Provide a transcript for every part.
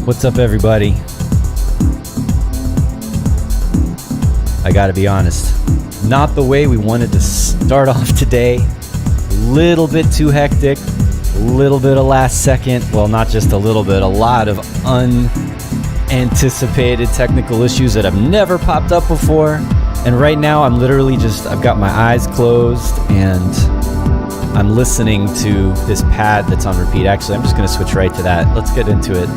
What's up, everybody? I gotta be honest, not the way we wanted to start off today. A little bit too hectic, a little bit of last second, well, not just a little bit, a lot of unanticipated technical issues that have never popped up before. And right now I'm literally I've got my eyes closed and I'm listening to this pad that's on repeat. Actually, I'm just gonna switch right to that. Let's get into it.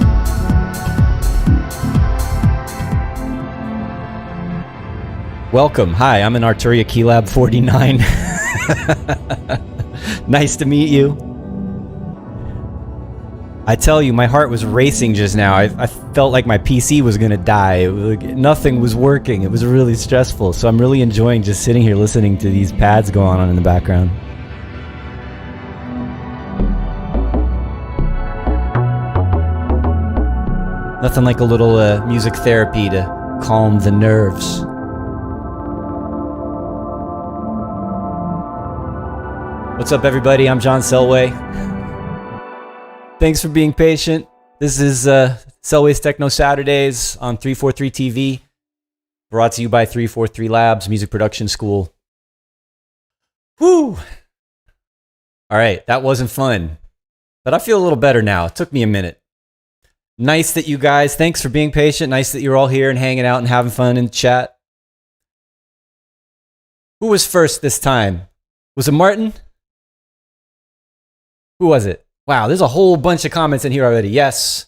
Welcome. Hi, I'm in Arturia Keylab 49. Nice to meet you. I tell you, my heart was racing just now. I felt like my PC was gonna die. Nothing was working. It was really stressful. So I'm really enjoying just sitting here listening to these pads going on in the background. Nothing like a little music therapy to calm the nerves. What's up, everybody? I'm John Selway. Thanks for being patient. This is Selway's Techno Saturdays on 343 TV, brought to you by 343 Labs, Music Production School. Whew! All right, that wasn't fun, but I feel a little better now. It took me a minute. Nice that you guys, thanks for being patient. Nice that you're all here and hanging out and having fun in the chat. Who was first this time? Was it Martin? Who was it? Wow, there's a whole bunch of comments in here already. Yes,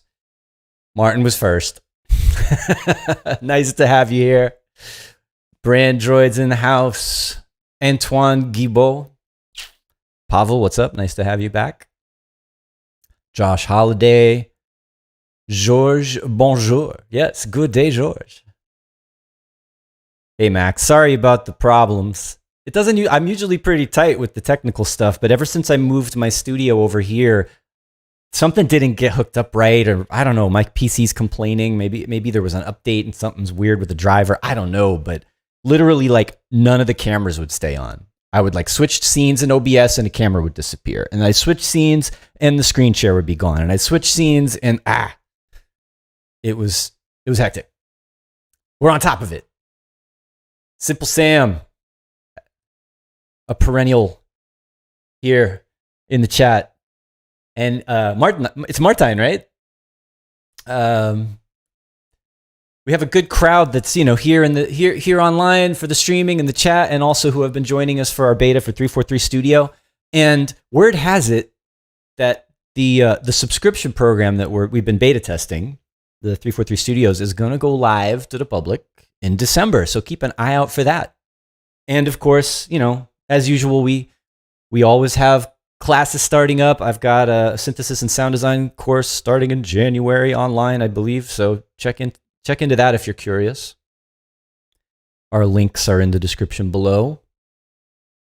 Martin was first. Nice to have you here. Brandroid's in the house. Antoine Guibault. Pavel, what's up? Nice to have you back. Josh Holiday. Georges, bonjour. Yes, good day, Georges. Hey, Max. Sorry about the problems. I'm usually pretty tight with the technical stuff, but ever since I moved my studio over here, something didn't get hooked up right, or I don't know, my PC's complaining. Maybe there was an update and something's weird with the driver. I don't know, but literally like none of the cameras would stay on. I would like switch scenes in OBS and the camera would disappear. And I switch scenes and the screen share would be gone. And I switch scenes and it was hectic. We're on top of it. Simple Sam, a perennial here in the chat. And Martin, it's Martine, right? We have a good crowd that's, here online for the streaming and the chat, and also who have been joining us for our beta for 343 Studio. And word has it that the subscription program that we've been beta testing, the 343 Studios, is going to go live to the public in December. So keep an eye out for that. And of course, as usual, we always have classes starting up. I've got a synthesis and sound design course starting in January online, I believe. So check into that if you're curious. Our links are in the description below.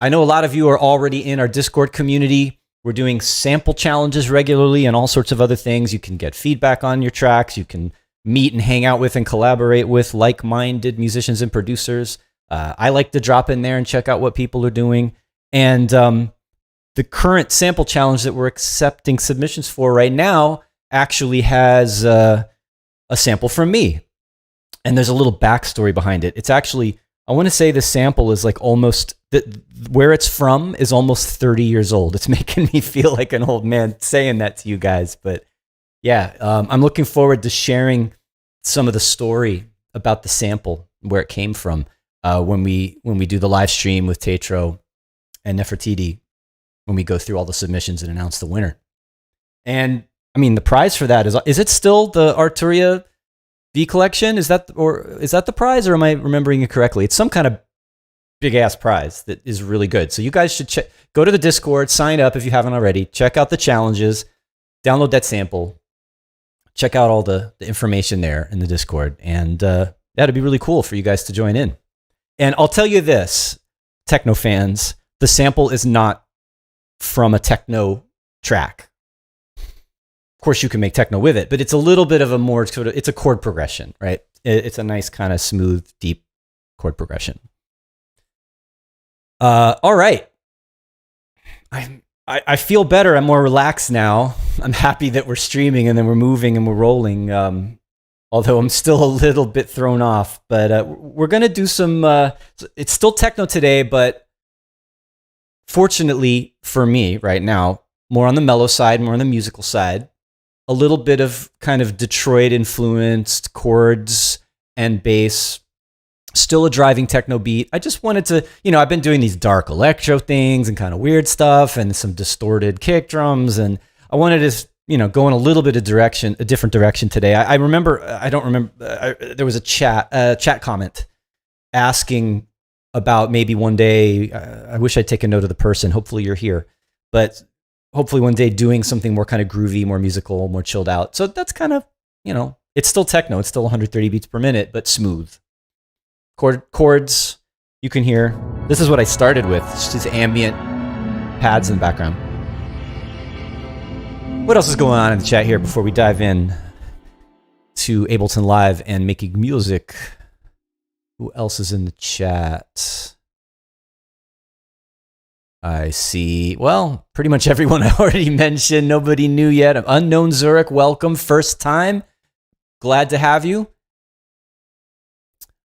I know a lot of you are already in our Discord community. We're doing sample challenges regularly and all sorts of other things. You can get feedback on your tracks. You can meet and hang out with and collaborate with like-minded musicians and producers. I like to drop in there and check out what people are doing. And the current sample challenge that we're accepting submissions for right now actually has a sample from me. And there's a little backstory behind it. It's actually, I want to say the sample is like almost, where it's from is almost 30 years old. It's making me feel like an old man saying that to you guys. But yeah, I'm looking forward to sharing some of the story about the sample, where it came from, when we do the live stream with Tetro and Nefertiti, when we go through all the submissions and announce the winner. And I mean, the prize for that is it still the Arturia V collection? Is that the prize, or am I remembering it correctly? It's some kind of big ass prize that is really good. So you guys should go to the Discord, sign up if you haven't already, check out the challenges, download that sample, check out all the information there in the Discord. And that'd be really cool for you guys to join in. And I'll tell you this, techno fans, the sample is not from a techno track. Of course, you can make techno with it, but it's a little bit of a more sort of, it's a chord progression, right? It's a nice kind of smooth, deep chord progression. All right. I feel better. I'm more relaxed now. I'm happy that we're streaming and then we're moving and we're rolling. Although I'm still a little bit thrown off, but we're going to do some, it's still techno today, but fortunately for me right now, more on the mellow side, more on the musical side, a little bit of kind of Detroit influenced chords and bass, still a driving techno beat. I just wanted to, I've been doing these dark electro things and kind of weird stuff and some distorted kick drums. And I wanted to, go in a little bit of a different direction today. I don't remember, there was a chat comment asking about maybe one day, I wish I'd take a note of the person. Hopefully you're here, but hopefully one day doing something more kind of groovy, more musical, more chilled out. So that's kind of, it's still techno. It's still 130 beats per minute, but smooth. Chords, you can hear. This is what I started with, just these ambient pads in the background. What else is going on in the chat here before we dive in to Ableton Live and making music? Who else is in the chat? I see, well, pretty much everyone I already mentioned. Nobody new yet. Unknown Zurich, welcome. First time. Glad to have you.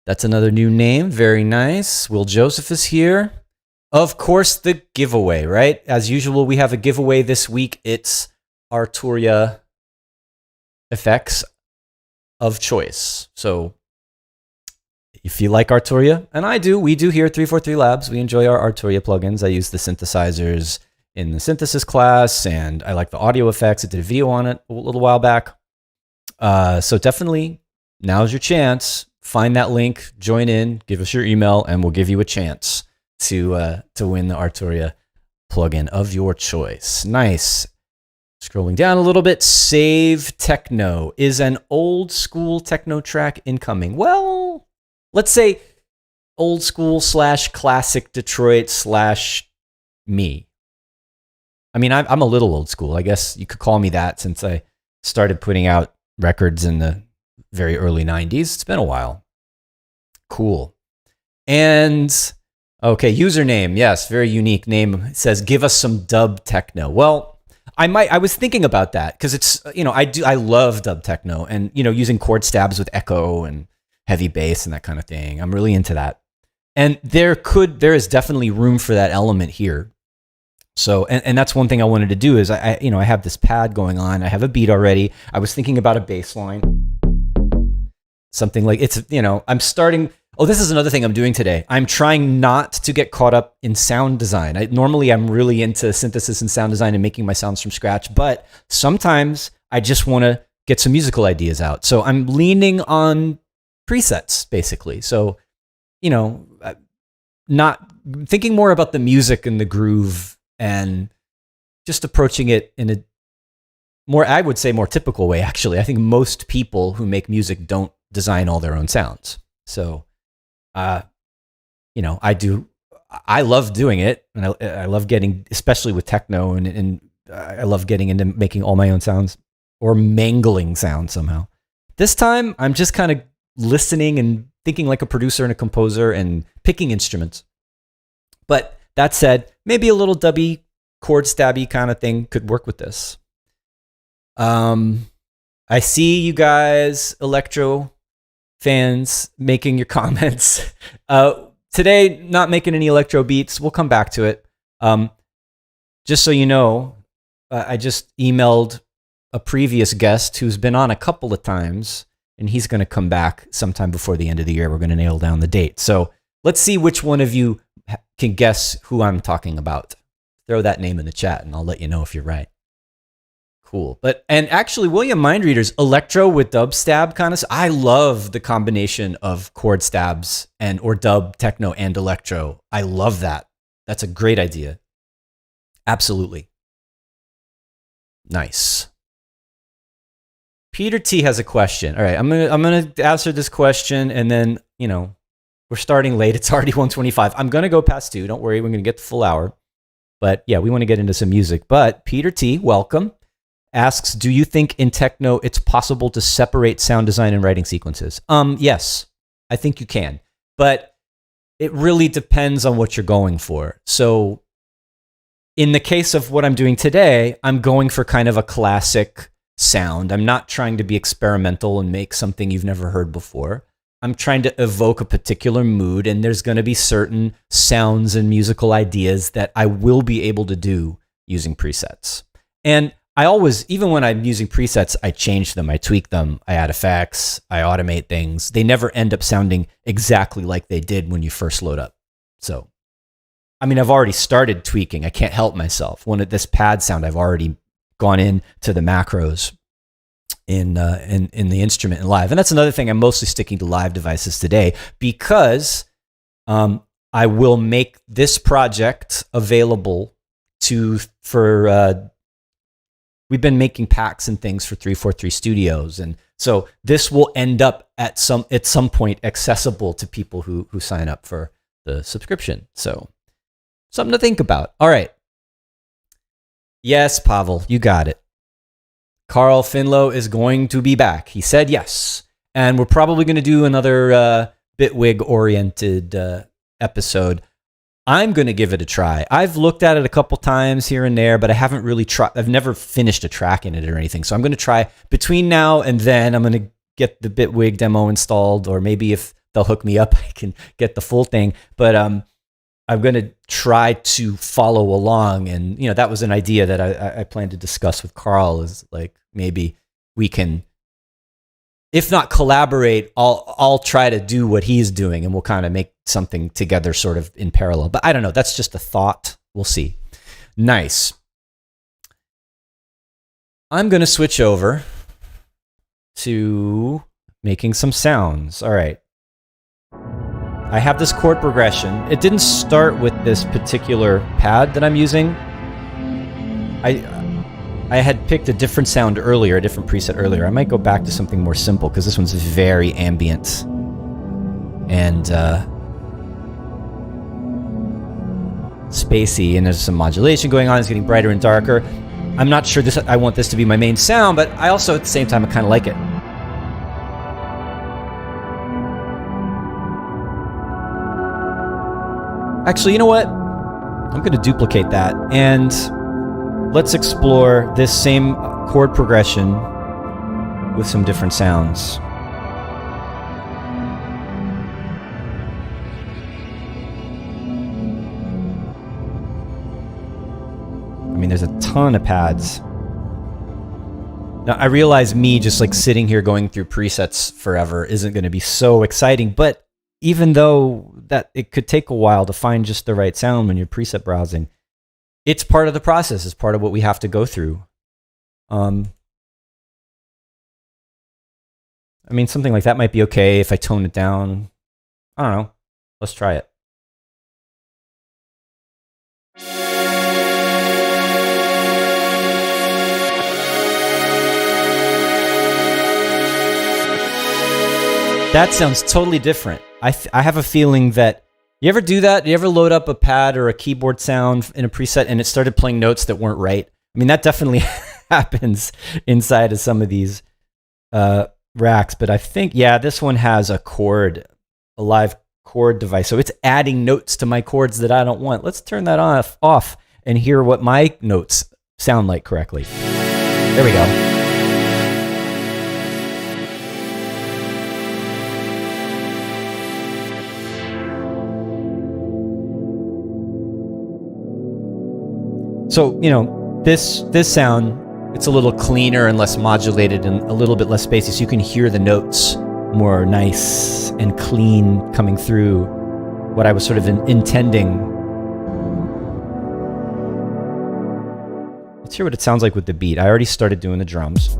That's another new name. Very nice. Will Joseph is here. Of course, the giveaway, right? As usual, we have a giveaway this week. It's Arturia effects of choice. So if you like Arturia, and I do, we do here at 343 Labs, we enjoy our Arturia plugins. I use the synthesizers in the synthesis class, and I like the audio effects. I did a video on it a little while back. So definitely, now's your chance. Find that link, join in, give us your email, and we'll give you a chance to win the Arturia plugin of your choice. Nice. Scrolling down a little bit, Save Techno is an old school techno track incoming. Well, let's say old school / classic Detroit / me. I mean, I'm a little old school. I guess you could call me that since I started putting out records in the very early 90s. It's been a while. Cool. And okay, username. Yes, very unique name. It says, give us some dub techno. Well, I was thinking about that because it's, I love dub techno and, using chord stabs with echo and heavy bass and that kind of thing. I'm really into that. And there is definitely room for that element here. So, and that's one thing I wanted to do is I have this pad going on. I have a beat already. I was thinking about a bass line. Something like I'm starting. Oh, this is another thing I'm doing today. I'm trying not to get caught up in sound design. Normally I'm really into synthesis and sound design and making my sounds from scratch, but sometimes I just want to get some musical ideas out. So I'm leaning on presets basically. So, not thinking more about the music and the groove and just approaching it in a more, I would say more typical way, actually. I think most people who make music don't design all their own sounds. So, I love doing it, and I love getting, especially with techno, and I love getting into making all my own sounds or mangling sounds somehow. This time, I'm just kind of listening and thinking like a producer and a composer and picking instruments. But that said, maybe a little dubby, chord stabby kind of thing could work with this. I see you guys, electro fans, making your comments. Today, not making any electro beats. We'll come back to it. Just so you know, I just emailed a previous guest who's been on a couple of times, and he's going to come back sometime before the end of the year. We're going to nail down the date. So let's see which one of you can guess who I'm talking about. Throw that name in the chat, and I'll let you know if you're right. Cool. And actually, William Mindreader's electro with dub stab kind of. I love the combination of chord stabs or dub, techno, and electro. I love that. That's a great idea. Absolutely. Nice. Peter T has a question. All right, I'm gonna answer this question, and then we're starting late. It's already 1:25. I'm gonna go past 2. Don't worry, we're gonna get the full hour. But yeah, we want to get into some music. But Peter T, welcome. Asks, do you think in techno it's possible to separate sound design and writing sequences? Yes, I think you can, but it really depends on what you're going for. So in the case of what I'm doing today, I'm going for kind of a classic sound. I'm not trying to be experimental and make something you've never heard before. I'm trying to evoke a particular mood, and there's going to be certain sounds and musical ideas that I will be able to do using presets. And I always, even when I'm using presets, I change them, I tweak them, I add effects, I automate things. They never end up sounding exactly like they did when you first load up. So, I mean, I've already started tweaking. I can't help myself. When this pad sound, I've already gone into the macros in the instrument and live. And that's another thing. I'm mostly sticking to live devices today because I will make this project available for we've been making packs and things for 343 Studios, and so this will end up at some point accessible to people who sign up for the subscription. So something to think about. All right. Yes, Pavel, you got it. Carl Finlow is going to be back. He said yes. And we're probably going to do another Bitwig-oriented episode. I'm going to give it a try. I've looked at it a couple times here and there, but I haven't really tried. I've never finished a track in it or anything. So I'm going to try between now and then. I'm going to get the Bitwig demo installed, or maybe if they'll hook me up, I can get the full thing. But I'm going to try to follow along. And, you know, that was an idea that I plan to discuss with Carl, is like, maybe we can, if not collaborate, I'll try to do what he's doing, and we'll kind of make something together sort of in parallel. But I don't know. That's just a thought. We'll see. Nice. I'm going to switch over to making some sounds. All right. I have this chord progression. It didn't start with this particular pad that I'm using. I had picked a different sound earlier, a different preset earlier. I might go back to something more simple because this one's very ambient. And spacey, and there's some modulation going on. It's getting brighter and darker. I'm not sure I want this to be my main sound, but I also, at the same time, I kind of like it. Actually, you know what? I'm going to duplicate that, and let's explore this same chord progression with some different sounds. I mean, there's a ton of pads. Now, I realize me just like sitting here going through presets forever isn't going to be so exciting, but even though that it could take a while to find just the right sound when you're preset browsing, it's part of the process. It's part of what we have to go through. I mean, something like that might be okay if I tone it down. I don't know. Let's try it. That sounds totally different. I have a feeling that, you ever do that? You ever load up a pad or a keyboard sound in a preset and it started playing notes that weren't right? I mean, that definitely happens inside of some of these racks. But I think, yeah, this one has a live chord device. So it's adding notes to my chords that I don't want. Let's turn that off and hear what my notes sound like correctly. There we go. So, you know, this sound, it's a little cleaner and less modulated and a little bit less spacey, so you can hear the notes more nice and clean coming through what I was sort of intending. Let's hear what it sounds like with the beat. I already started doing the drums.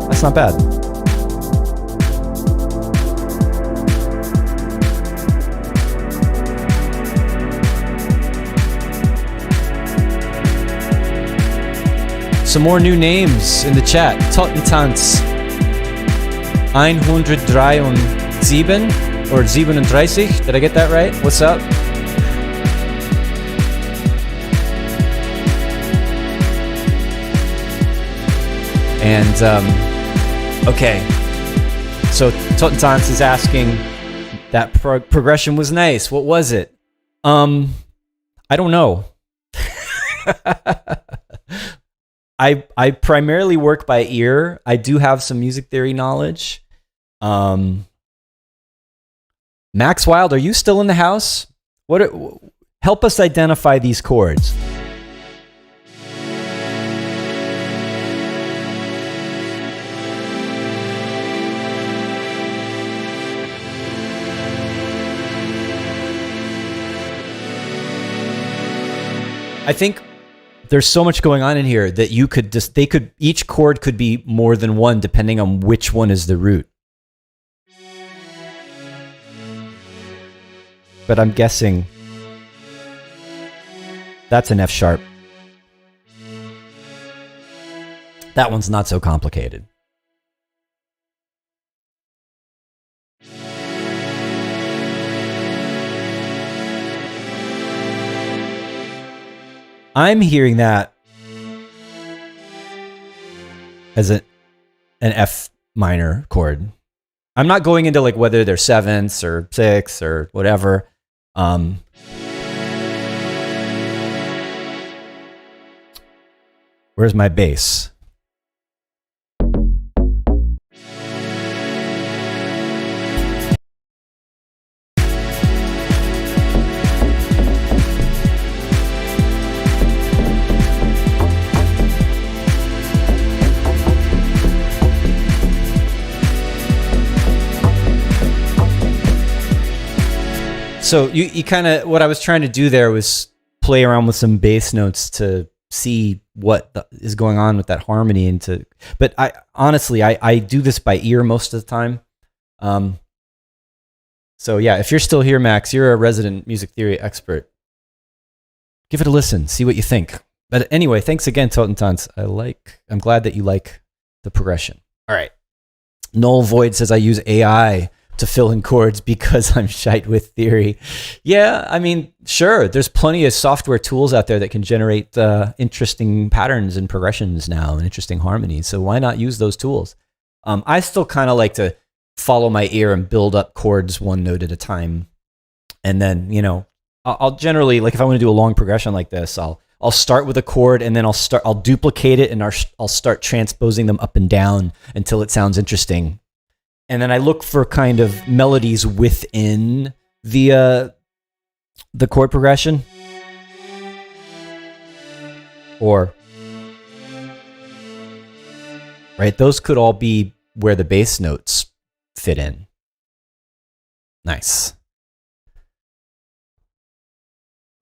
That's not bad. Some more new names in the chat. Tottentanz 137 or 37. Did I get that right? What's up? And okay, so Tottentanz is asking, That progression was nice. What was it? I don't know. I primarily work by ear. I do have some music theory knowledge. Max Wild, are you still in the house? Help us identify these chords. I think there's so much going on in here that each chord could be more than one depending on which one is the root. But I'm guessing that's an F sharp. That one's not so complicated. I'm hearing that as an F minor chord. I'm not going into like whether they're sevenths or sixths or whatever. Where's my bass? So you kind of, what I was trying to do there was play around with some bass notes to see what is going on with that harmony but I honestly do this by ear most of the time. So yeah, if you're still here, Max, you're a resident music theory expert. Give it a listen, see what you think. But anyway, thanks again, Totentons. I'm glad that you like the progression. All right. Null Void says I use AI to fill in chords because I'm shite with theory. Yeah, I mean, sure. There's plenty of software tools out there that can generate interesting patterns and progressions now and interesting harmonies. So why not use those tools? I still kind of like to follow my ear and build up chords one note at a time. And then, I'll generally, like if I want to do a long progression like this, I'll start with a chord and then I'll duplicate it and I'll start transposing them up and down until it sounds interesting. And then I look for kind of melodies within the chord progression. Right? Those could all be where the bass notes fit in. Nice.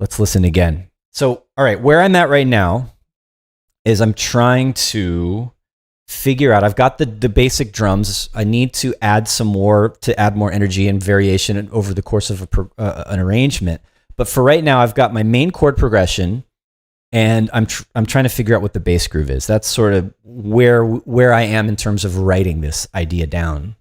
Let's listen again. So, all right, where I'm at right now is I'm trying to figure out, I've got the basic drums. I need to add some more to add more energy and variation over the course of an arrangement. But for right now, I've got my main chord progression, and I'm trying to figure out what the bass groove is. That's sort of where I am in terms of writing this idea down.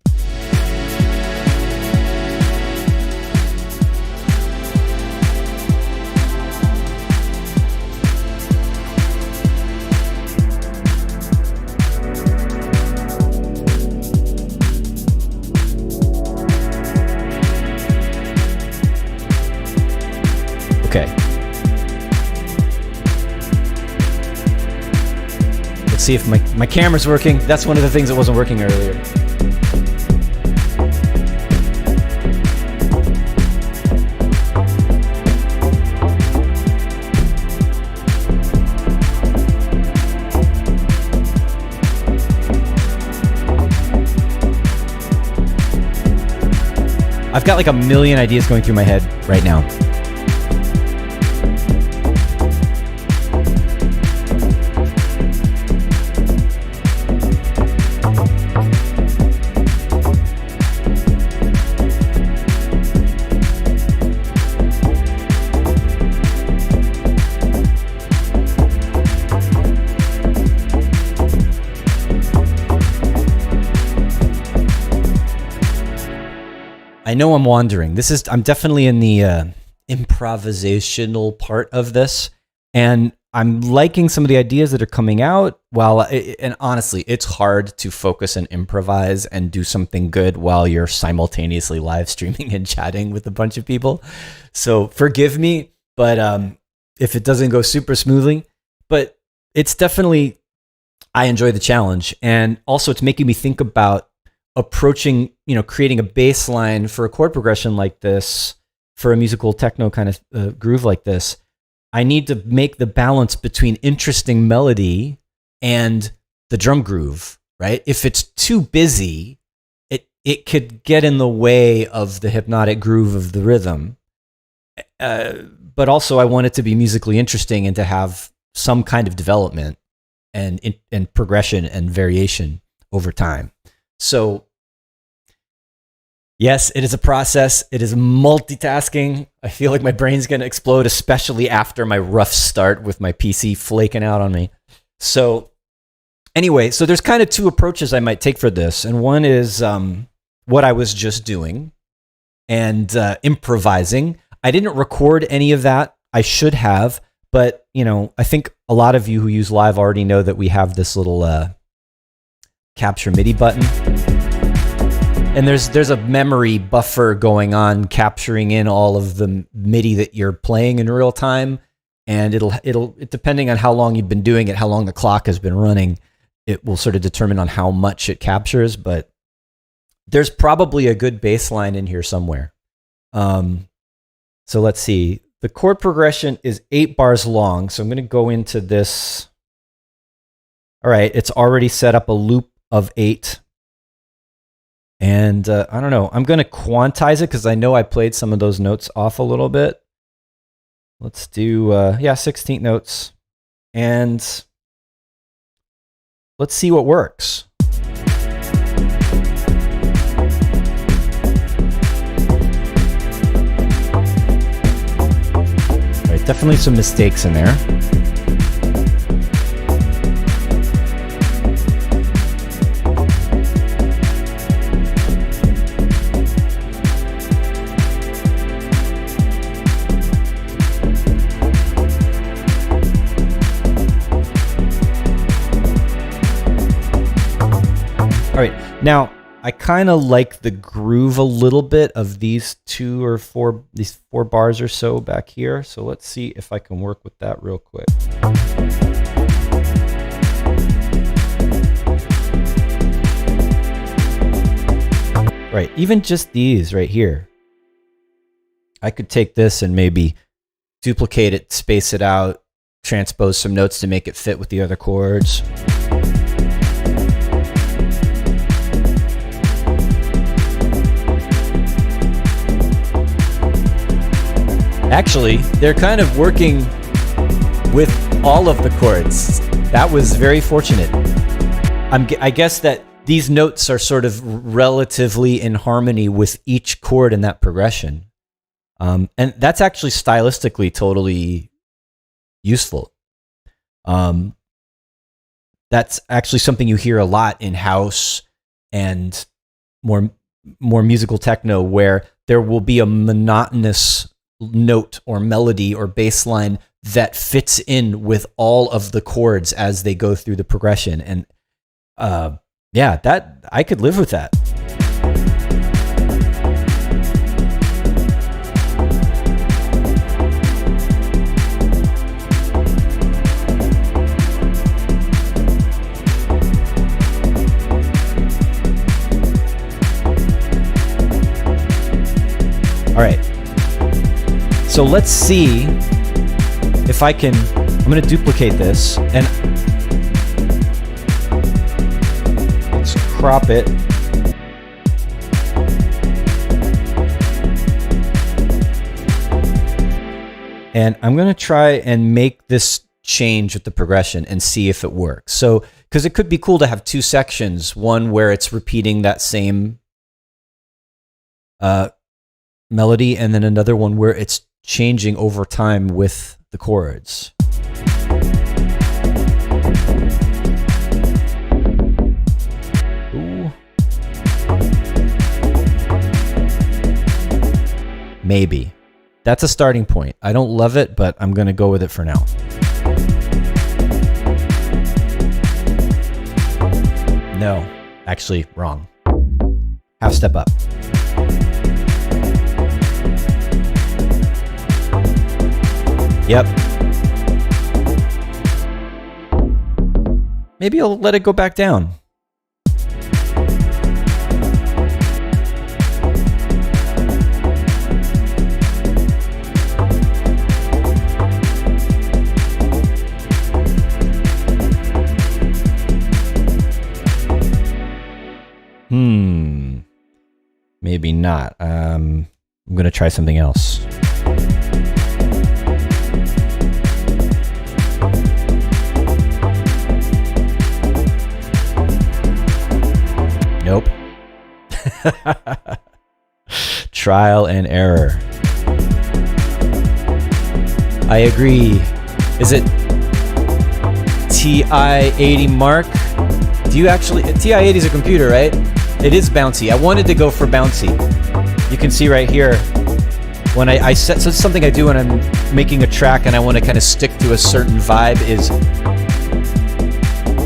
Okay. Let's see if my camera's working. That's one of the things that wasn't working earlier. I've got like a million ideas going through my head right now. I know I'm wandering. I'm definitely in the improvisational part of this, and I'm liking some of the ideas that are coming out. And honestly, it's hard to focus and improvise and do something good while you're simultaneously live streaming and chatting with a bunch of people. So forgive me, but if it doesn't go super smoothly, but it's definitely, I enjoy the challenge. And also it's making me think about approaching, creating a bass line for a chord progression like this, for a musical techno kind of groove like this. I need to make the balance between interesting melody and the drum groove, right? If it's too busy, it could get in the way of the hypnotic groove of the rhythm. But also I want it to be musically interesting and to have some kind of development and progression and variation over time. So yes, it is a process. It is multitasking. I feel like my brain's going to explode, especially after my rough start with my PC flaking out on me. So anyway, so there's kind of two approaches I might take for this. And one is what I was just doing and improvising. I didn't record any of that. I should have, but I think a lot of you who use Live already know that we have this little capture MIDI button. And there's a memory buffer going on, capturing in all of the MIDI that you're playing in real time. And it'll depending on how long you've been doing it, how long the clock has been running, it will sort of determine on how much it captures. But there's probably a good bass line in here somewhere. So let's see. The chord progression is 8 bars long. So I'm going to go into this. All right, it's already set up a loop of 8. And I don't know, I'm going to quantize it because I know I played some of those notes off a little bit. Let's do, 16th notes. And let's see what works. All right, definitely some mistakes in there. All right, now I kind of like the groove a little bit of these 4 bars or so back here. So let's see if I can work with that real quick. Right, even just these right here. I could take this and maybe duplicate it, space it out, transpose some notes to make it fit with the other chords. Actually, they're kind of working with all of the chords. That was very fortunate. I guess that these notes are sort of relatively in harmony with each chord in that progression. And that's actually stylistically totally useful. That's actually something you hear a lot in house and more musical techno, where there will be a monotonous note or melody or bass line that fits in with all of the chords as they go through the progression. And that I could live with that. All right. So let's see if I can, I'm going to duplicate this and let's crop it. And I'm going to try and make this change with the progression and see if it works. So, because it could be cool to have 2 sections, one where it's repeating that same melody, and then another one where it's changing over time with the chords. Ooh. Maybe. That's a starting point. I don't love it, but I'm going to go with it for now. No, actually wrong. Half step up. Yep. Maybe I'll let it go back down. Maybe not. I'm going to try something else. Nope. Trial and error. I agree. Is it TI-80 Mark? Do you actually... TI-80 is a computer, right? It is bouncy. I wanted to go for bouncy. You can see right here when I set... So it's something I do when I'm making a track and I want to kind of stick to a certain vibe is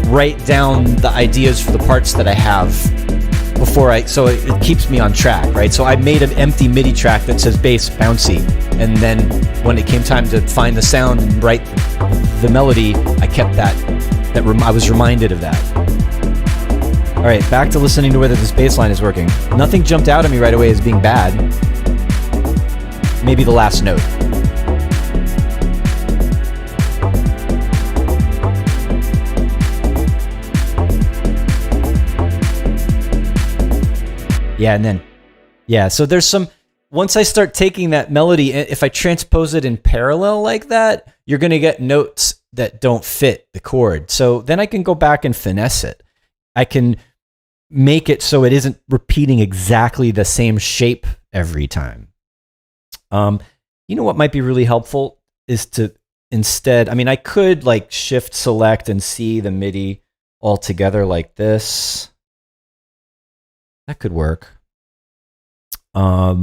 write down the ideas for the parts that I have before so it keeps me on track, right? So I made an empty MIDI track that says bass bouncy, and then when it came time to find the sound and write the melody, I kept that I was reminded of that. All right, back to listening to whether this bass line is working. Nothing jumped out at me right away as being bad. Maybe the last note. Yeah, and then, yeah, so there's some, once I start taking that melody, if I transpose it in parallel like that, you're going to get notes that don't fit the chord. So then I can go back and finesse it. I can make it so it isn't repeating exactly the same shape every time. You know what might be really helpful is to instead, I mean, I could like shift select and see the MIDI all together like this. That could work. Let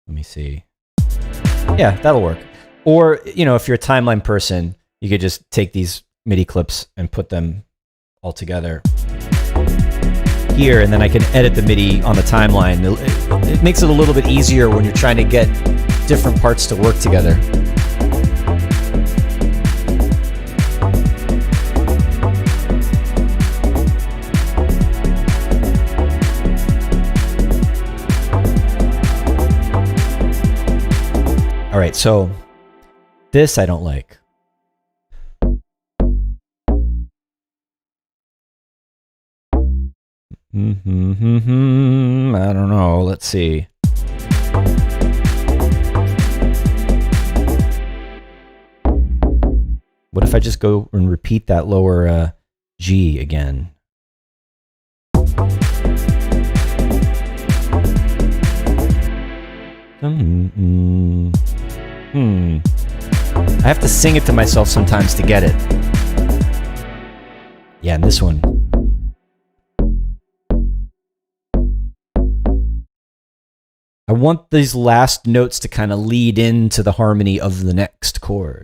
me see. Yeah, that'll work. Or, you know, if you're a timeline person, you could just take these MIDI clips and put them all together here, and then I can edit the MIDI on the timeline. It makes it a little bit easier when you're trying to get different parts to work together. All right, so this I don't like. I don't know. Let's see. What if I just go and repeat that lower G again? I have to sing it to myself sometimes to get it. Yeah, and this one. I want these last notes to kind of lead into the harmony of the next chord.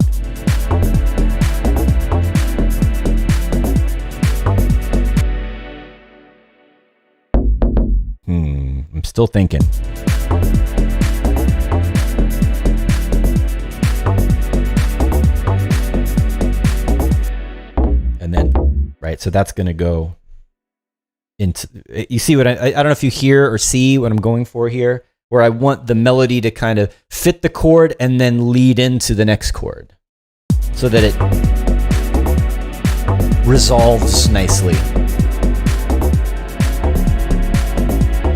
I'm still thinking. And then, right, so that's going to go into, you see what I don't know if you hear or see what I'm going for here, where I want the melody to kind of fit the chord and then lead into the next chord so that it resolves nicely.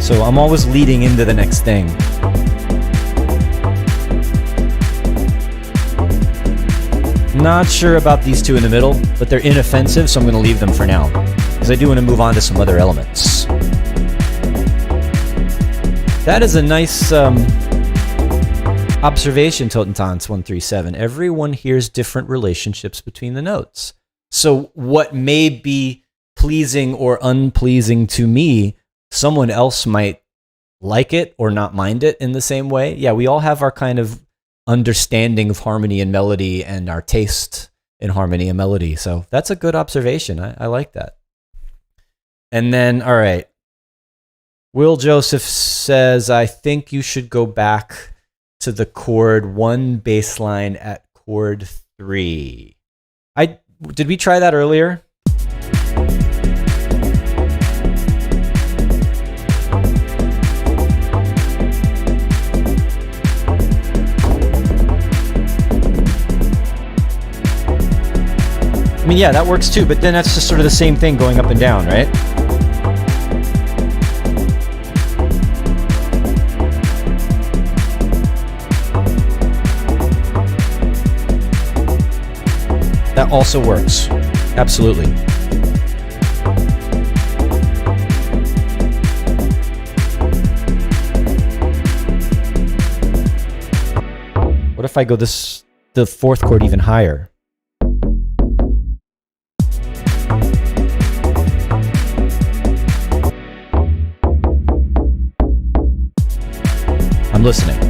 So I'm always leading into the next thing. Not sure about these two in the middle, but they're inoffensive, so I'm going to leave them for now, because I do want to move on to some other elements. That is a nice observation, Totentance 137. Everyone hears different relationships between the notes. So what may be pleasing or unpleasing to me, someone else might like it or not mind it in the same way. Yeah, we all have our kind of understanding of harmony and melody and our taste in harmony and melody. So that's a good observation. I like that. And then, all right. Will Joseph says, I think you should go back to the chord 1 bass line at chord 3. Did we try that earlier? I mean, yeah, that works too, but then that's just sort of the same thing going up and down, right? That also works. Absolutely. What if I go the 4th chord even higher? I'm listening.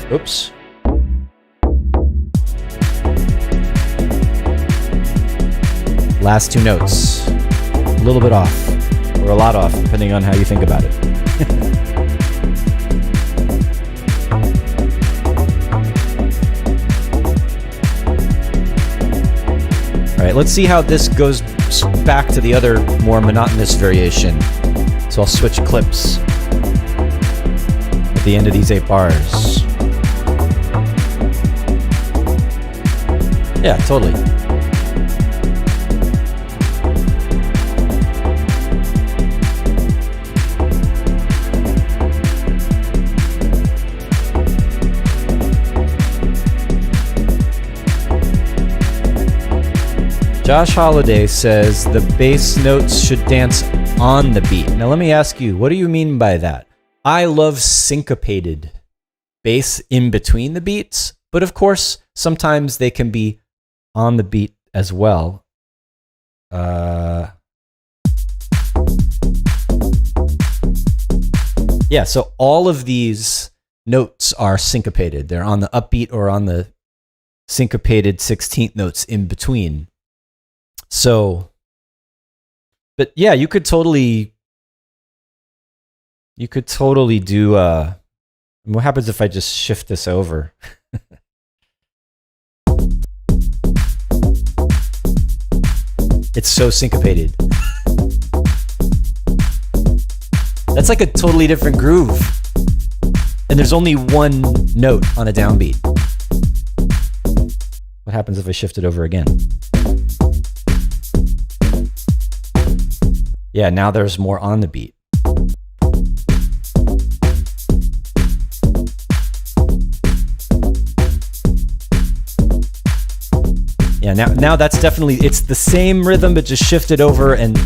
Oops. Last 2 notes. A little bit off, or a lot off, depending on how you think about it. All right, let's see how this goes back to the other more monotonous variation. So I'll switch clips at the end of these 8 bars. Yeah, totally. Josh Holiday says the bass notes should dance on the beat. Now let me ask you, what do you mean by that? I love syncopated bass in between the beats, but of course, sometimes they can be on the beat as well. Yeah, so all of these notes are syncopated. They're on the upbeat or on the syncopated 16th notes in between. So, but yeah, you could totally do, what happens if I just shift this over? It's so syncopated. That's like a totally different groove. And there's only 1 note on a downbeat. What happens if I shift it over again? Yeah, now there's more on the beat. Yeah, now that's definitely, it's the same rhythm, but just shifted over and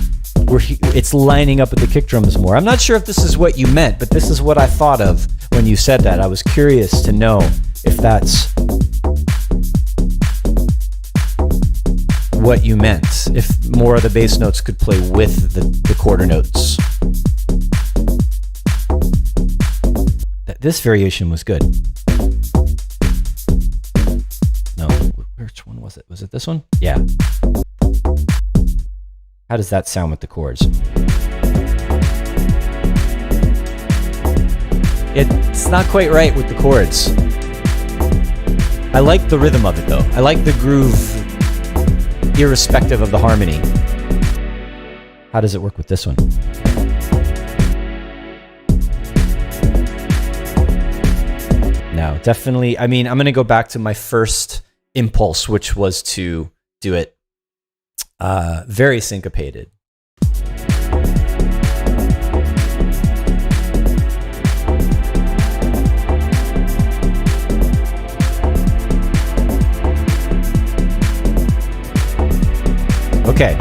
it's lining up with the kick drums more. I'm not sure if this is what you meant, but this is what I thought of when you said that. I was curious to know if that's what you meant, if more of the bass notes could play with the quarter notes. This variation was good. No, which one was it? Was it this one? Yeah. How does that sound with the chords? It's not quite right with the chords. I like the rhythm of it though. I like the groove irrespective of the harmony. How does it work with this one? No, definitely. I mean, I'm going to go back to my first impulse, which was to do it very syncopated. Okay.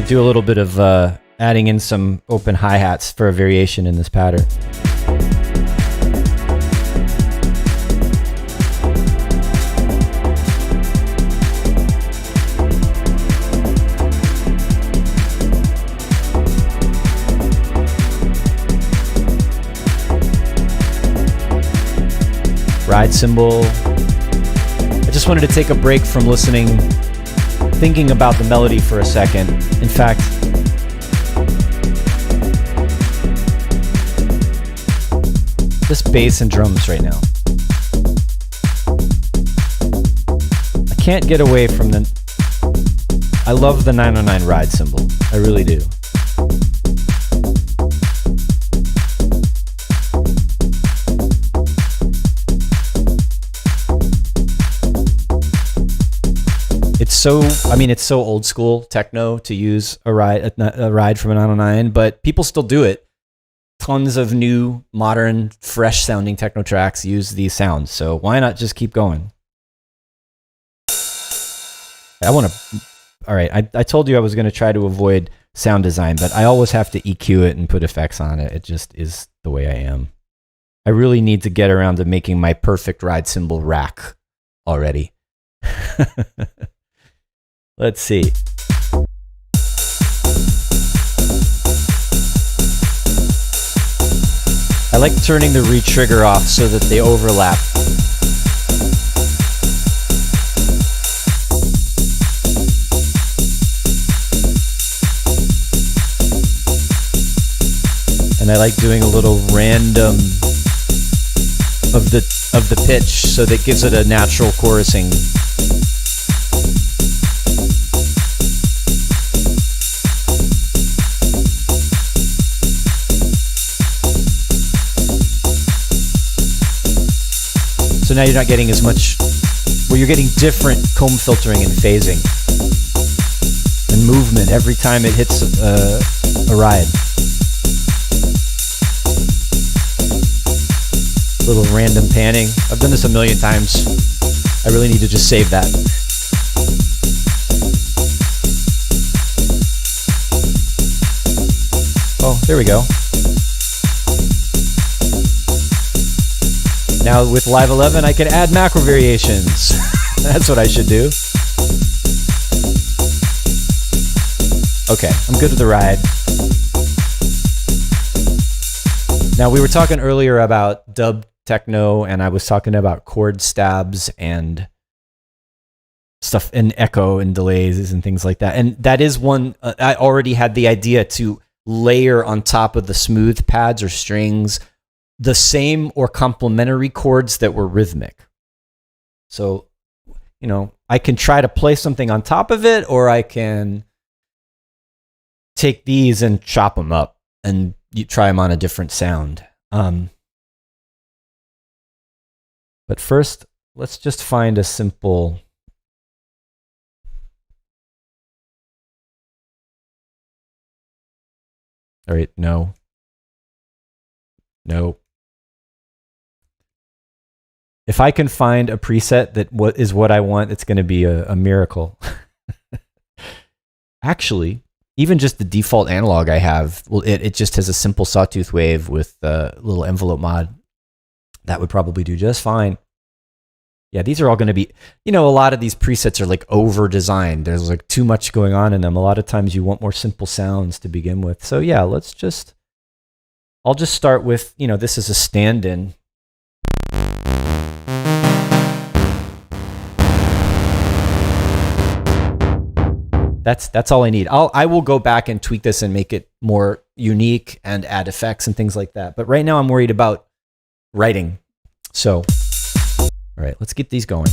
do a little bit of adding in some open hi-hats for a variation in this pattern. Ride cymbal. I just wanted to take a break from listening, thinking about the melody for a second. In fact, just bass and drums right now. I can't get away from I love the 909 ride cymbal. I really do. It's so old school techno to use a ride from a 909, but people still do it. Tons of new, modern, fresh sounding techno tracks use these sounds. So why not just keep going? All right, I told you I was going to try to avoid sound design, but I always have to EQ it and put effects on it. It just is the way I am. I really need to get around to making my perfect ride cymbal rack already. Let's see. I like turning the re-trigger off so that they overlap. And I like doing a little random of the pitch so that gives it a natural chorusing. So now you're not getting as much, well, you're getting different comb filtering and phasing and movement every time it hits a ride. Little random panning. I've done this a million times. I really need to just save that. Oh, there we go. Now with Live 11, I can add macro variations. That's what I should do. Okay, I'm good with the ride. Now we were talking earlier about dub techno, and I was talking about chord stabs and stuff and echo and delays and things like that. And that is one, I already had the idea to layer on top of the smooth pads or strings the same or complementary chords that were rhythmic. So, you know, I can try to play something on top of it, or I can take these and chop them up and you try them on a different sound. But first, let's just find a simple... All right, no. If I can find a preset that is what I want, it's going to be a miracle. Actually, even just the default analog I have, well, it just has a simple sawtooth wave with a little envelope mod. That would probably do just fine. Yeah, these are all going to be, you know, a lot of these presets are like over designed. There's like too much going on in them. A lot of times you want more simple sounds to begin with. So yeah, I'll just start with, you know, this is a stand-in. That's all I need. I will go back and tweak this and make it more unique and add effects and things like that. But right now I'm worried about writing. So, all right, let's get these going.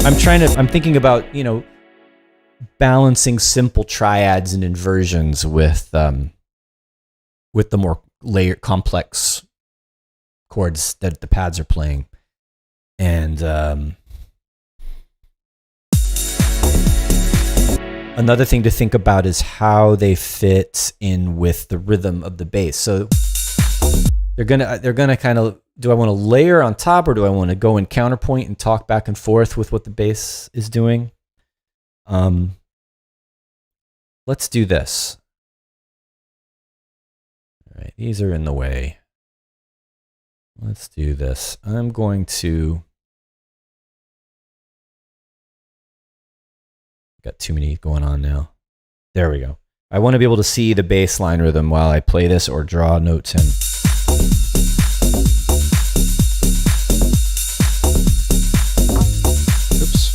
I'm thinking about, you know, balancing simple triads and inversions with the more complex chords that the pads are playing. And another thing to think about is how they fit in with the rhythm of the bass. So they're gonna kind of, do I want to layer on top, or do I want to go in counterpoint and talk back and forth with what the bass is doing? Let's do this. All right, these are in the way. Let's do this. I'm going to, got too many going on now. There we go. I want to be able to see the bass line rhythm while I play this or draw notes in. Oops.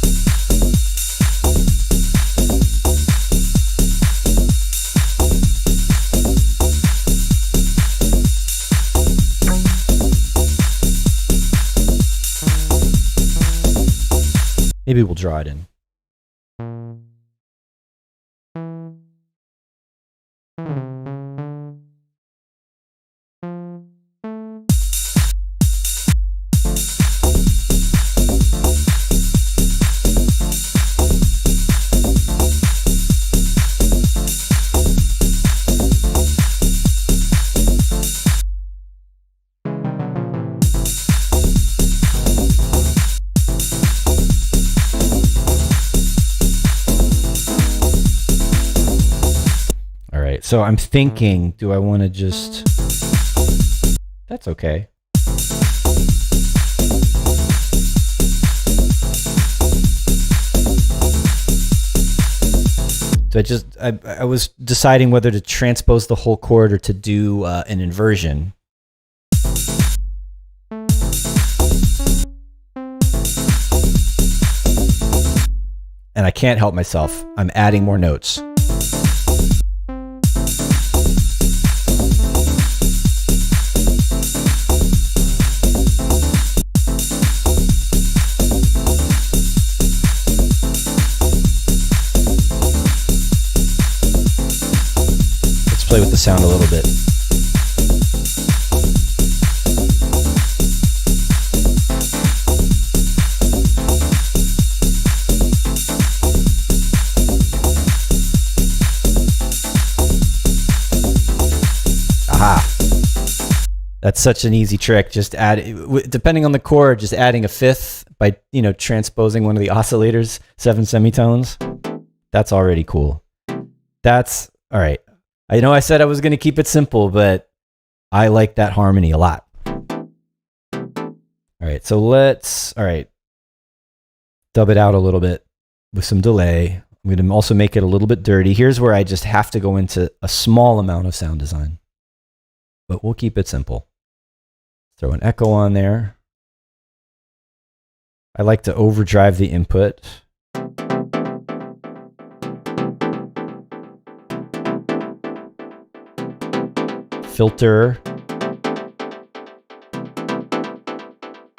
Maybe we'll draw it in. So I'm thinking, do I want to just, that's okay. So I was deciding whether to transpose the whole chord or to do an inversion. And I can't help myself. I'm adding more notes. Play with the sound a little bit. Aha. That's such an easy trick. Just add, depending on the chord, just adding a fifth by, transposing one of the oscillators, 7 semitones. That's already cool. That's, all right. I know I said I was going to keep it simple, but I like that harmony a lot. All right, so let's, dub it out a little bit with some delay. I'm going to also make it a little bit dirty. Here's where I just have to go into a small amount of sound design, but we'll keep it simple. Throw an echo on there. I like to overdrive the input. Filter.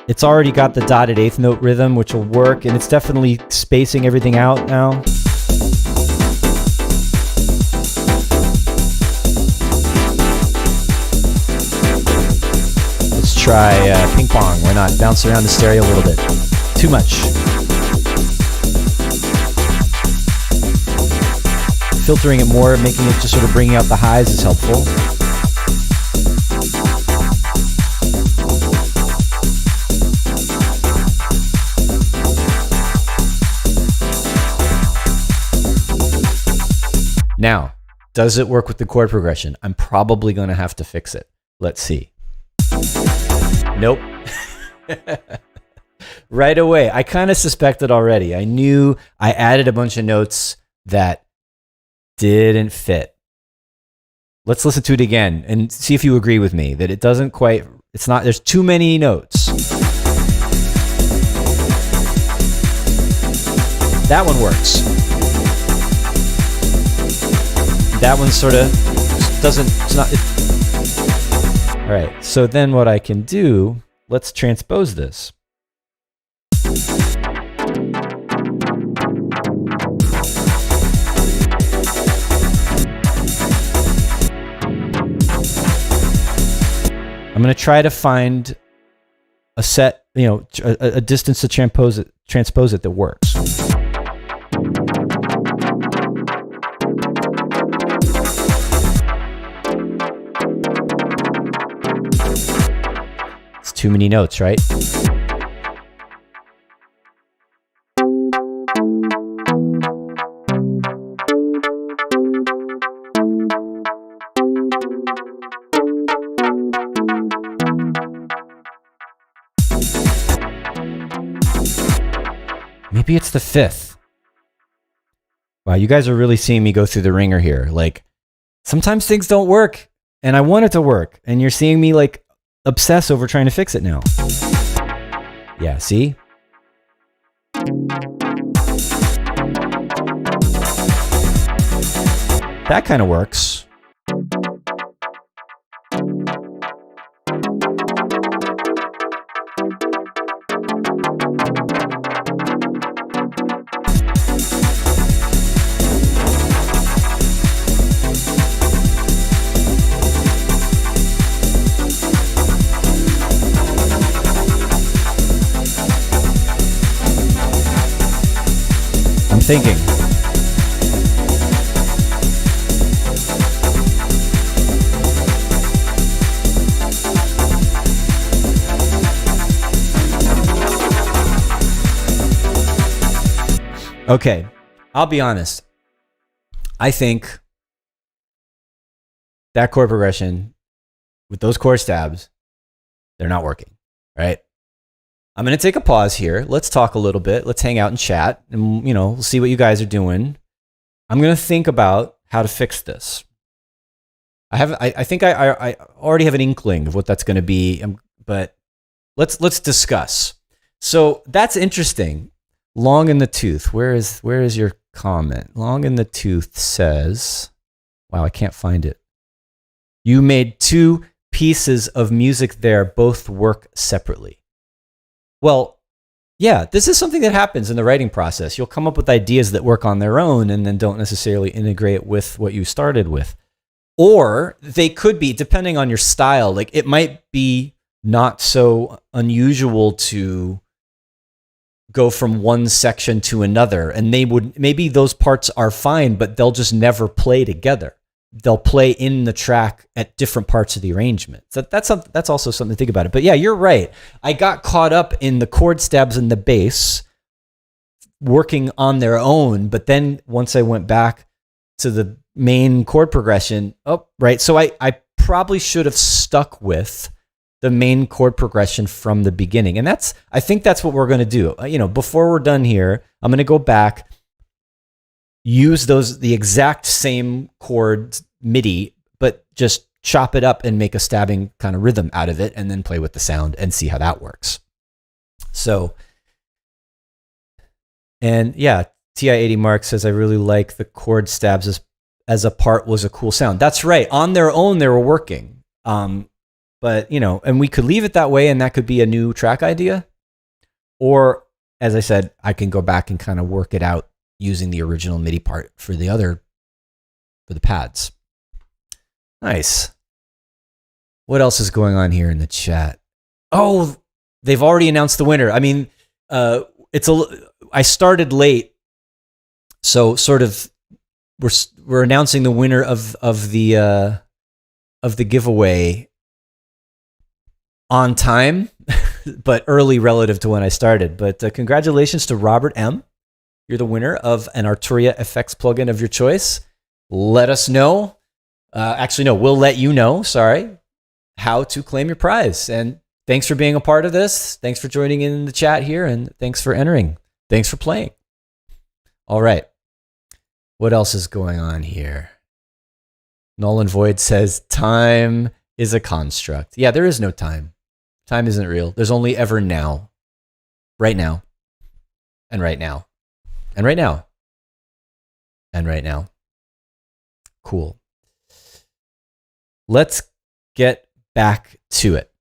It's already got the dotted eighth note rhythm, which will work, and it's definitely spacing everything out now. Let's try ping pong. Why not? Bounce around the stereo a little bit. Too much. Filtering it more, making it just sort of bringing out the highs is helpful. Now, does it work with the chord progression? I'm probably going to have to fix it. Let's see. Nope. Right away. I kind of suspected already. I knew I added a bunch of notes that didn't fit. Let's listen to it again and see if you agree with me that it doesn't quite, it's not, there's too many notes. That one works. That one sort of doesn't, it's not, all right, so then what I can do, let's transpose this. I'm going to try to find a set, a distance to transpose it that works. Too many notes, right? Maybe it's the 5th. Wow, you guys are really seeing me go through the ringer here. Like, sometimes things don't work, and I want it to work, and you're seeing me like obsess over trying to fix it now. Yeah, see? That kind of works. Thinking. Okay, I'll be honest. I think that chord progression with those chord stabs, they're not working, right? I'm going to take a pause here. Let's talk a little bit. Let's hang out and chat, and we'll see what you guys are doing. I'm going to think about how to fix this. I think I already have an inkling of what that's going to be, but let's discuss. So that's interesting. Long in the Tooth. Where is your comment? Long in the Tooth says, wow, I can't find it. You made 2 pieces of music there, both work separately. Well, yeah, this is something that happens in the writing process. You'll come up with ideas that work on their own and then don't necessarily integrate with what you started with. Or they could be, depending on your style, like it might be not so unusual to go from one section to another. And maybe those parts are fine, but they'll just never play together. They'll play in the track at different parts of the arrangement. So that's also something to think about it. But yeah, you're right. I got caught up in the chord stabs and the bass working on their own. But then once I went back to the main chord progression, right. So I probably should have stuck with the main chord progression from the beginning. And I think that's what we're going to do. Before we're done here, I'm going to go back, use the exact same chord MIDI, but just chop it up and make a stabbing kind of rhythm out of it, and then play with the sound and see how that works. So, and yeah, TI-80 Mark says, I really like the chord stabs as a part was a cool sound. That's right. On their own, they were working. But, and we could leave it that way, and that could be a new track idea. Or, as I said, I can go back and kind of work it out using the original MIDI part for the pads. Nice. What else is going on here in the chat? Oh, they've already announced the winner. I mean, I started late, so sort of we're announcing the winner of the giveaway on time, but early relative to when I started. But congratulations to Robert M. You're the winner of an Arturia FX plugin of your choice. Let us know. Actually, no, we'll let you know, how to claim your prize. And thanks for being a part of this. Thanks for joining in the chat here, and thanks for entering. Thanks for playing. All right. What else is going on here? Null and Void says, time is a construct. Yeah, there is no time. Time isn't real. There's only ever now. Right now. And right now. And right now. And right now. Cool. Let's get back to it.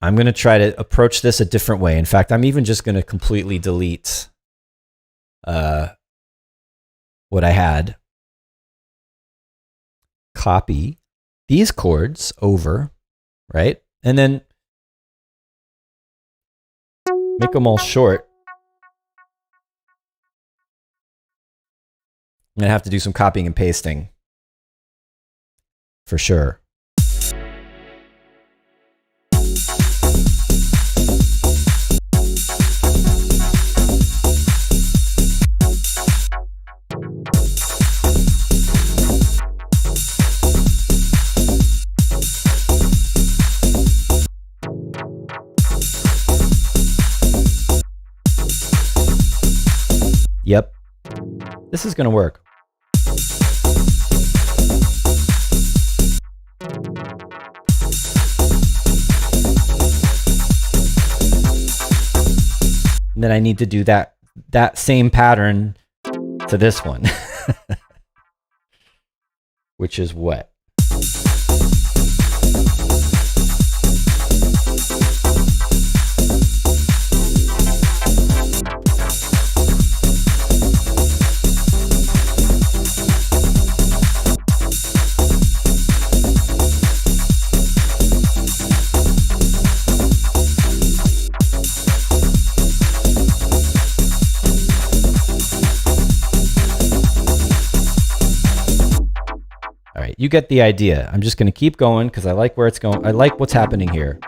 I'm going to try to approach this a different way. In fact, I'm even just going to completely delete what I had. Copy these chords over, right? And then make them all short. I'm going to have to do some copying and pasting for sure. Yep. This is going to work. And then I need to do that same pattern to this one, which is what? You get the idea. I'm just going to keep going because I like where it's going. I like what's happening here.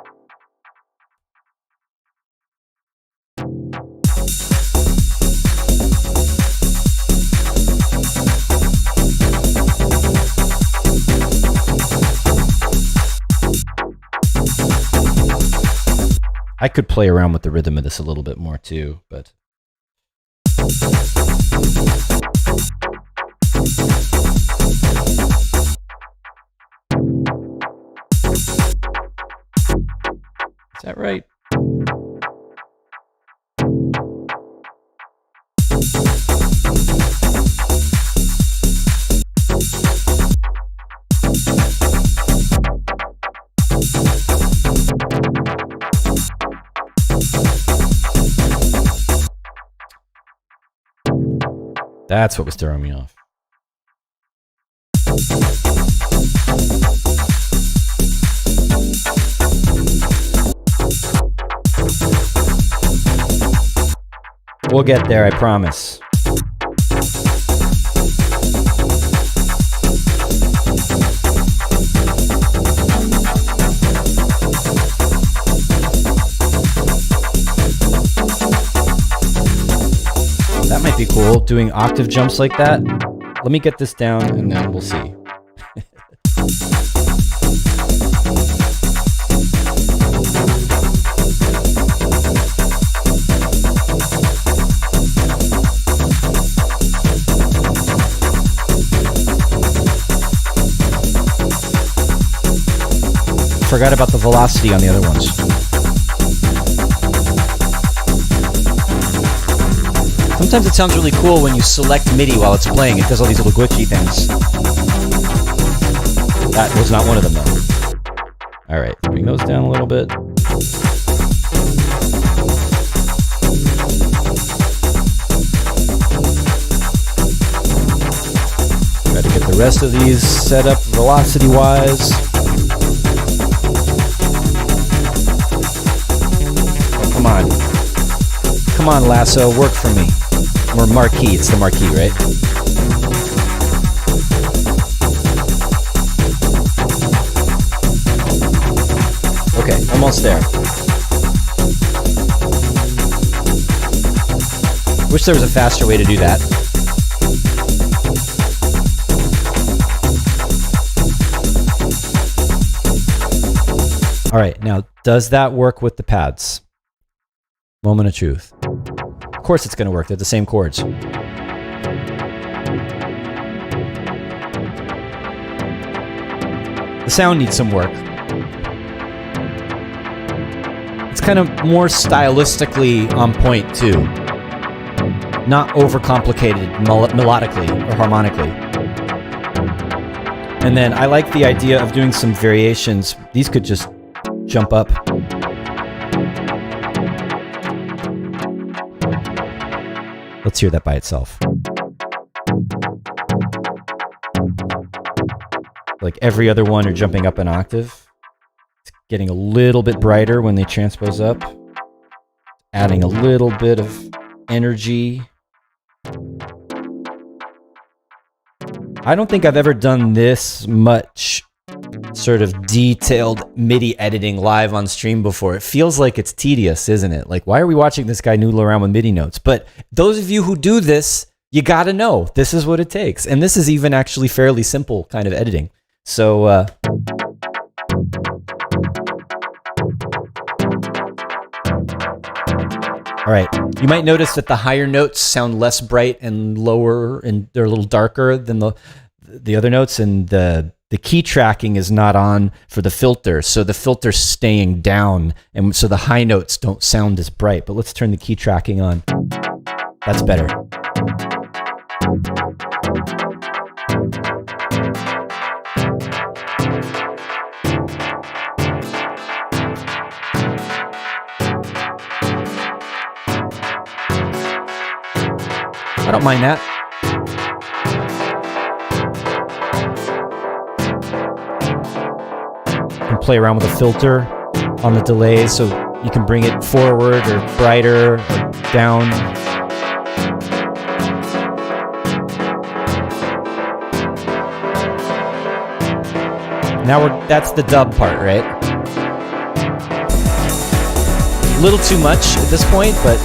I could play around with the rhythm of this a little bit more too, but... Is that right? That's what was throwing me off. We'll get there, I promise. That might be cool, doing octave jumps like that. Let me get this down and then we'll see. Forgot about the velocity on the other ones. Sometimes it sounds really cool when you select MIDI while it's playing. It does all these little glitchy things. That was not one of them though. All right, bring those down a little bit. Try to get the rest of these set up velocity-wise. Come on. Come on, Lasso, work for me. Or Marquee, it's the Marquee, right? Okay, almost there. Wish there was a faster way to do that. All right, now, does that work with the pads? Moment of truth. Of course it's going to work. They're the same chords. The sound needs some work. It's kind of more stylistically on point too. Not overcomplicated melodically or harmonically. And then I like the idea of doing some variations. These could just jump up. Let's hear that by itself. Like every other one are jumping up an octave. It's getting a little bit brighter when they transpose up. Adding a little bit of energy. I don't think I've ever done this much sort of detailed MIDI editing live on stream before. It feels like it's tedious, isn't it? Like, why are we watching this guy noodle around with MIDI notes? But those of you who do this, you got to know this is what it takes. And this is even actually fairly simple kind of editing. So, All right. You might notice that the higher notes sound less bright and lower, and they're a little darker than the other notes, and the key tracking is not on for the filter, so the filter's staying down, and so the high notes don't sound as bright. But let's turn the key tracking on. That's better. I don't mind that. You can play around with the filter on the delay, so you can bring it forward or brighter or down. Now that's the dub part, right? A little too much at this point, but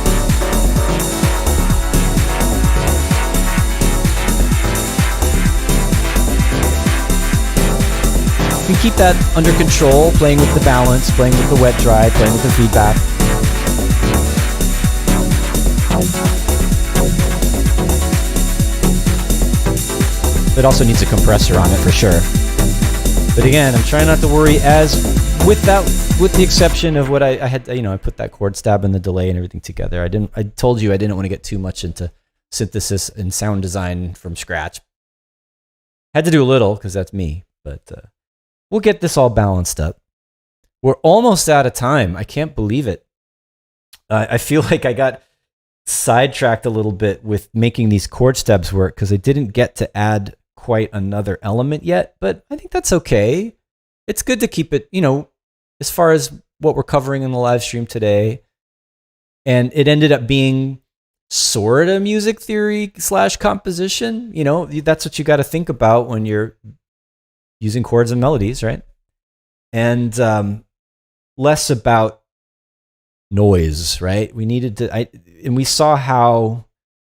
you can keep that under control, playing with the balance, playing with the wet dry, playing with the feedback. It also needs a compressor on it for sure. But again, I'm trying not to worry as with the exception of what I had, I put that chord stab and the delay and everything together. I told you I didn't want to get too much into synthesis and sound design from scratch. Had to do a little because that's me, but we'll get this all balanced up. We're almost out of time. I can't believe it. I feel like I got sidetracked a little bit with making these chord stabs work because I didn't get to add quite another element yet, but I think that's okay. It's good to keep it, as far as what we're covering in the live stream today. And it ended up being sort of music theory / composition. That's what you got to think about when you're using chords and melodies, right? And less about noise, right? We needed to, and we saw how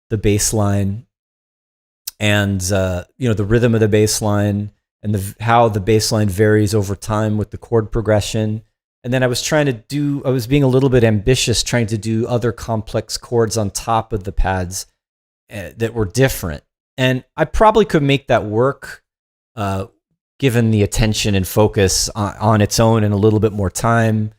the bass line and the rhythm of the bass line and how the bass line varies over time with the chord progression. And then I was being a little bit ambitious, trying to do other complex chords on top of the pads that were different. And I probably could make that work, given the attention and focus on its own and a little bit more time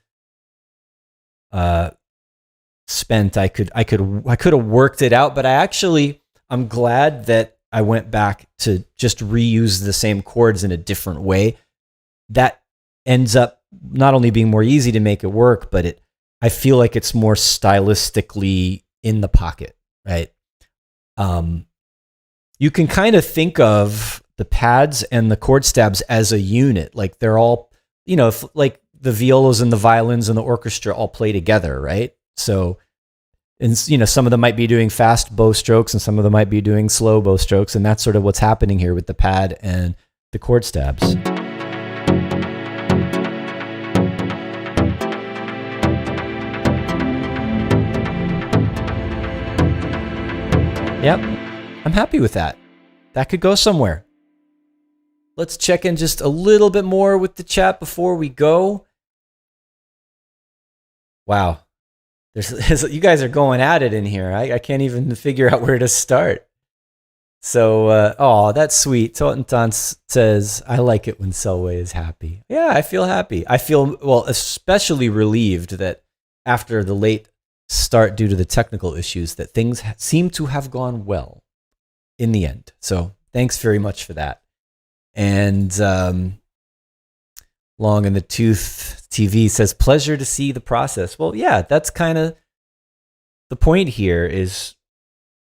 spent. I could have worked it out, but I'm glad that I went back to just reuse the same chords in a different way. That ends up not only being more easy to make it work, but I feel like it's more stylistically in the pocket, right? You can kind of think of the pads and the chord stabs as a unit. Like they're all, like the violas and the violins and the orchestra all play together, right? So, and some of them might be doing fast bow strokes and some of them might be doing slow bow strokes. And that's sort of what's happening here with the pad and the chord stabs. Yep, I'm happy with that. That could go somewhere. Let's check in just a little bit more with the chat before we go. Wow. You guys are going at it in here. I can't even figure out where to start. So, that's sweet. Totentan says, I like it when Selway is happy. Yeah, I feel happy. I feel, especially relieved that after the late start due to the technical issues, that things seem to have gone well in the end. So thanks very much for that. And Long in the Tooth TV says, pleasure to see the process. Well, yeah, that's kind of the point here is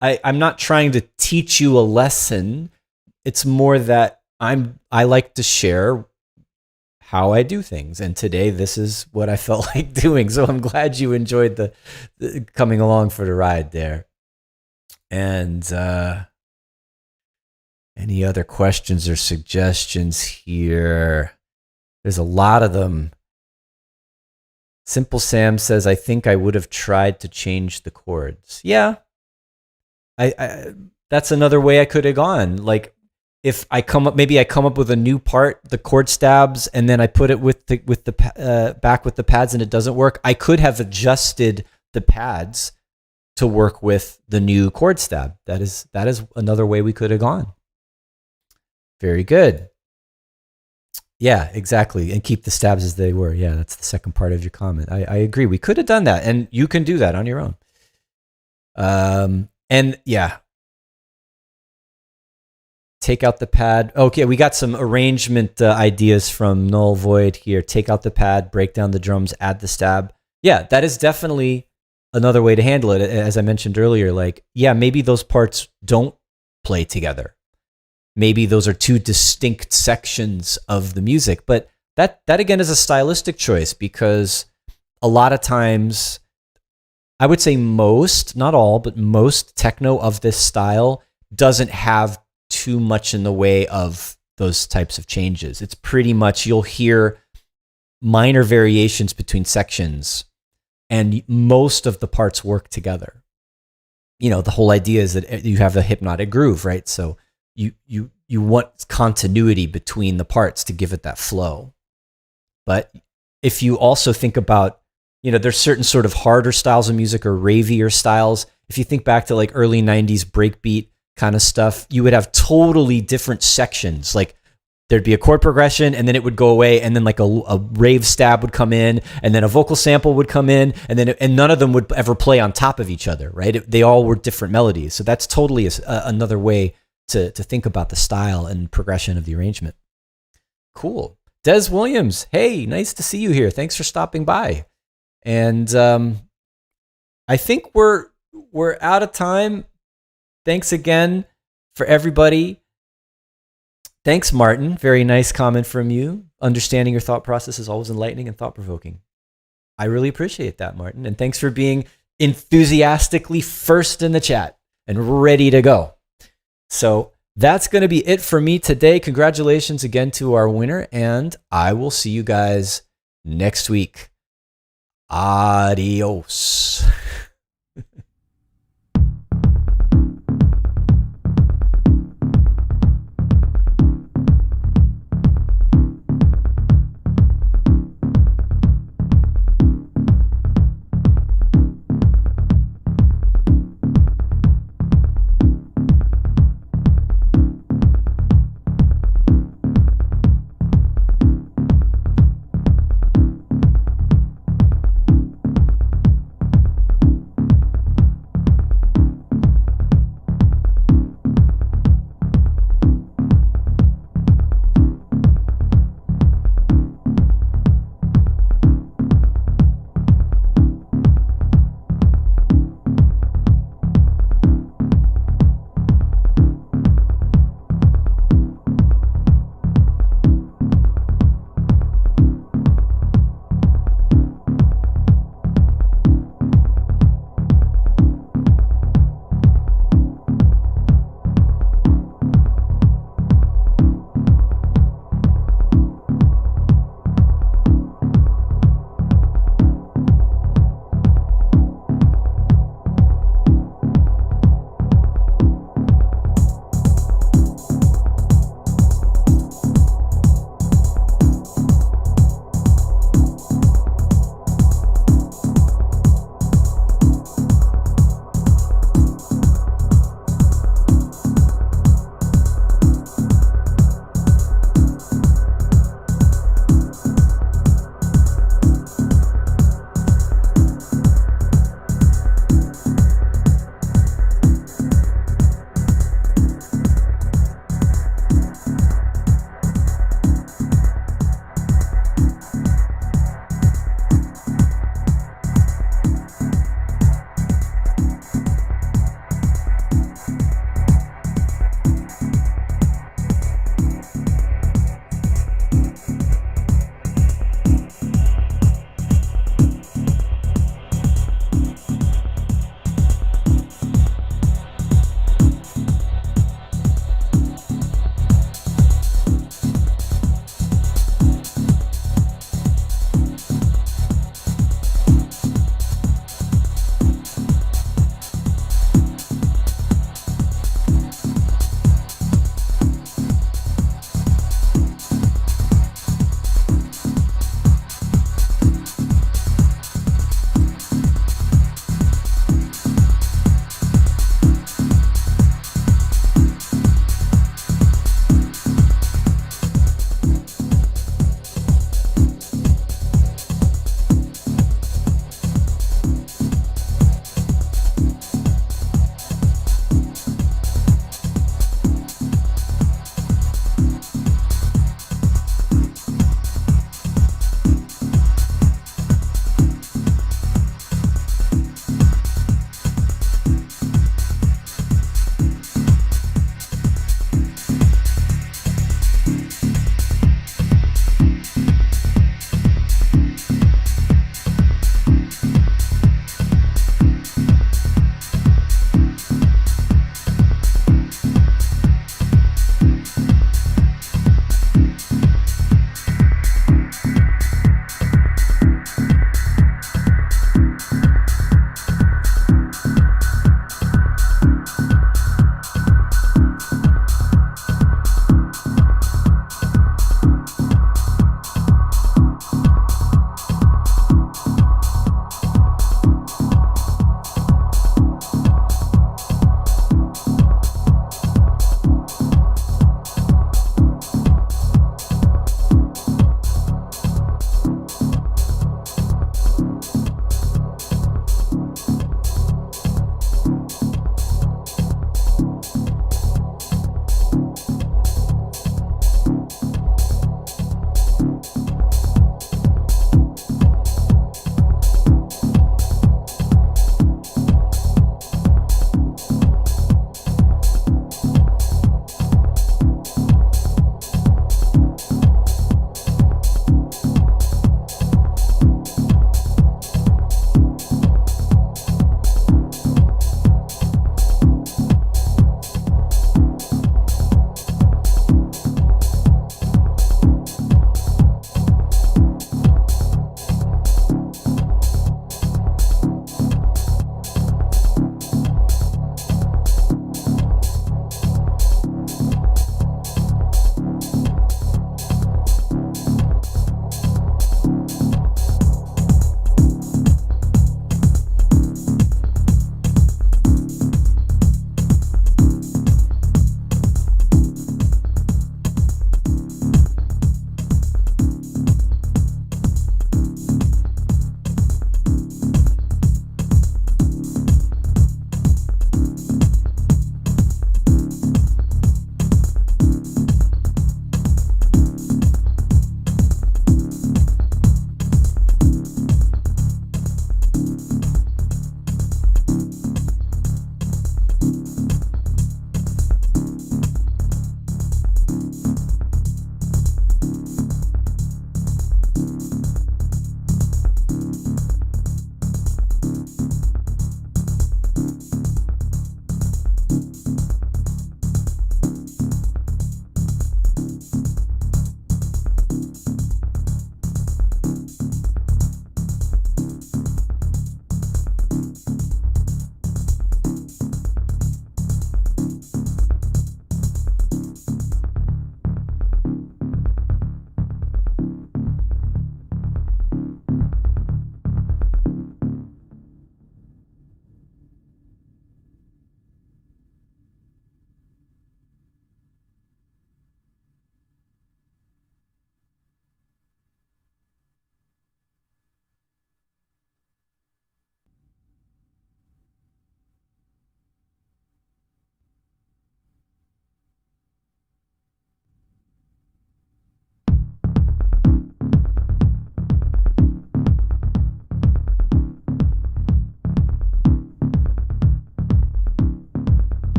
I'm not trying to teach you a lesson. It's more that I like to share how I do things. And today this is what I felt like doing. So I'm glad you enjoyed the coming along for the ride there. And any other questions or suggestions here? There's a lot of them. Simple Sam says, I think I would have tried to change the chords. Yeah. I that's another way I could have gone. Like if I come up with a new part, the chord stabs, and then I put it back with the pads and it doesn't work. I could have adjusted the pads to work with the new chord stab. That is another way we could have gone. Very good. Yeah, exactly. And keep the stabs as they were. Yeah, that's the second part of your comment. I agree. We could have done that, and you can do that on your own. And yeah, take out the pad. Okay, we got some arrangement ideas from Null Void here. Take out the pad, break down the drums, add the stab. Yeah, that is definitely another way to handle it. As I mentioned earlier, like, yeah, maybe those parts don't play together. Maybe those are two distinct sections of the music, but that again is a stylistic choice, because a lot of times, I would say most, not all, but most techno of this style doesn't have too much in the way of those types of changes. It's pretty much, you'll hear minor variations between sections, and most of the parts work together. You know, the whole idea is that you have a hypnotic groove, right? So you want continuity between the parts to give it that flow. But if you also think about, you know, there's certain sort of harder styles of music or ravier styles. If you think back to like early 90s breakbeat kind of stuff, you would have totally different sections. Like there'd be a chord progression, and then it would go away, and then like a rave stab would come in, and then a vocal sample would come in, and none of them would ever play on top of each other, right? They all were different melodies. So that's totally another way to think about the style and progression of the arrangement. Cool. Des Williams, hey, nice to see you here. Thanks for stopping by. And I think we're out of time. Thanks again for everybody. Thanks, Martin. Very nice comment from you. Understanding your thought process is always enlightening and thought-provoking. I really appreciate that, Martin. And thanks for being enthusiastically first in the chat and ready to go. So that's going to be it for me today. Congratulations again to our winner, and I will see you guys next week. Adios.